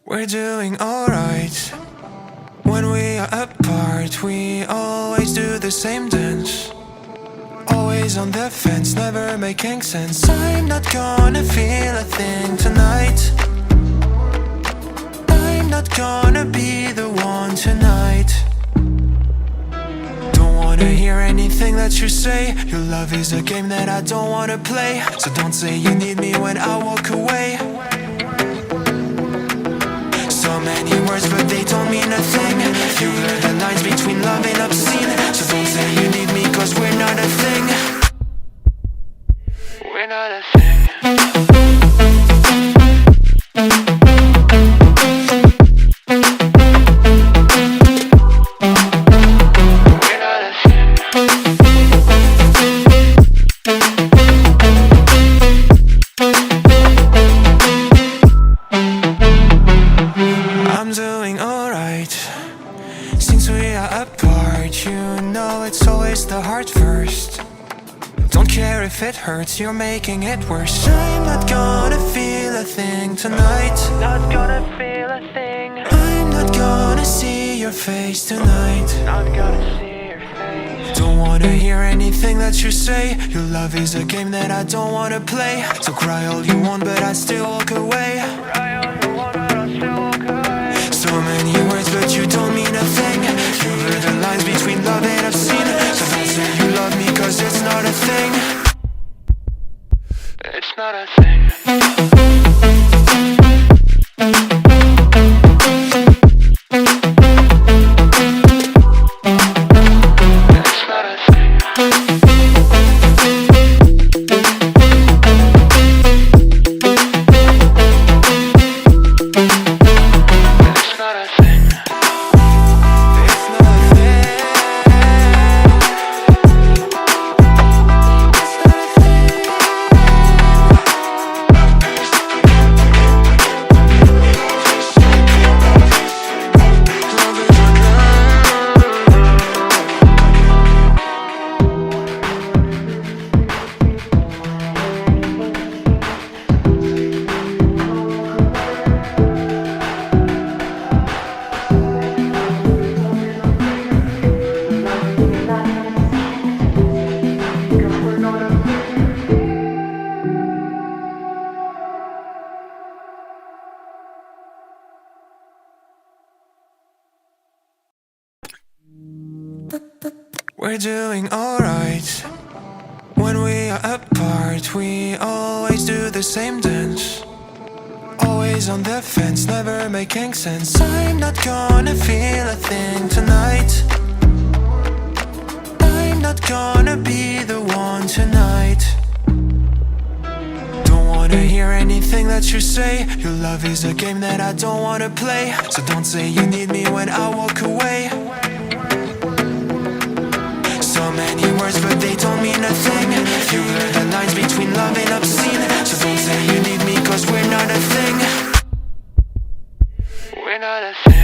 We're doing alright. When we are apart, we always do the same dance. Always on the fence, never making sense. I'm not gonna feel a thing tonight. I'm not gonna be the one tonight. Don't wanna hear anything that you say. Your love is a game that I don't wanna play. So don't say you need me when I walk away. So many words but they don't mean a thing. You blur the lines between love and obscene. So don't say you need me cause we're not a thing. We're not a thing. I'm doing alright. Since we are apart, you know it's always the heart first. Don't care if it hurts, you're making it worse. I'm not gonna feel a thing tonight. Not gonna feel a thing. I'm not gonna see your face tonight. Not gonna see your face. Don't wanna hear anything that you say. Your love is a game that I don't wanna play. So cry all you want but I still walk away. Cry all you want but I still walk away. So many words but you don't mean a thing. You blur the lines between love and obscene. So don't say you love me cause it's not a thing. It's not a thing. We're doing alright. When we are apart, we always do the same dance. Always on the fence, never making sense. I'm not gonna feel a thing tonight. I'm not gonna be the one tonight. Don't wanna hear anything that you say. Your love is a game that I don't wanna play. So don't say you need me when I walk away. So many words but they don't mean a thing. You blur the lines between love and obscene. So don't say you need me cause we're not a thing. We're not a thing.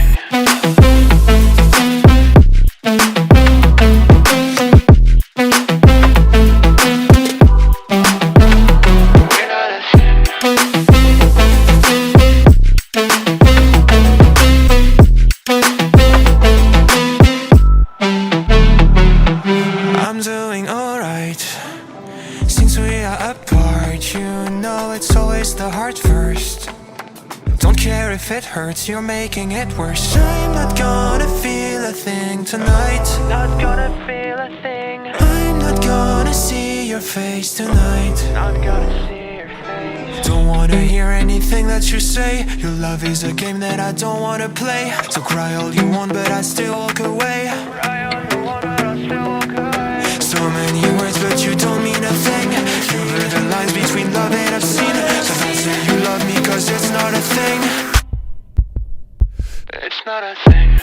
I'm doing alright. Since we are apart, you know it's always the heart first. Don't care if it hurts, you're making it worse. I'm not gonna feel a thing tonight. Not gonna feel a thing. I'm not gonna see your face tonight. Not gonna see your face. Don't wanna hear anything that you say. Your love is a game that I don't wanna play. So cry all you want but I still walk away. Cry all you want but I still walk away. So many words but you don't mean a thing. You blur the lines between love and obscene. So don't say you love me cause it's not a thing. It's not a thing.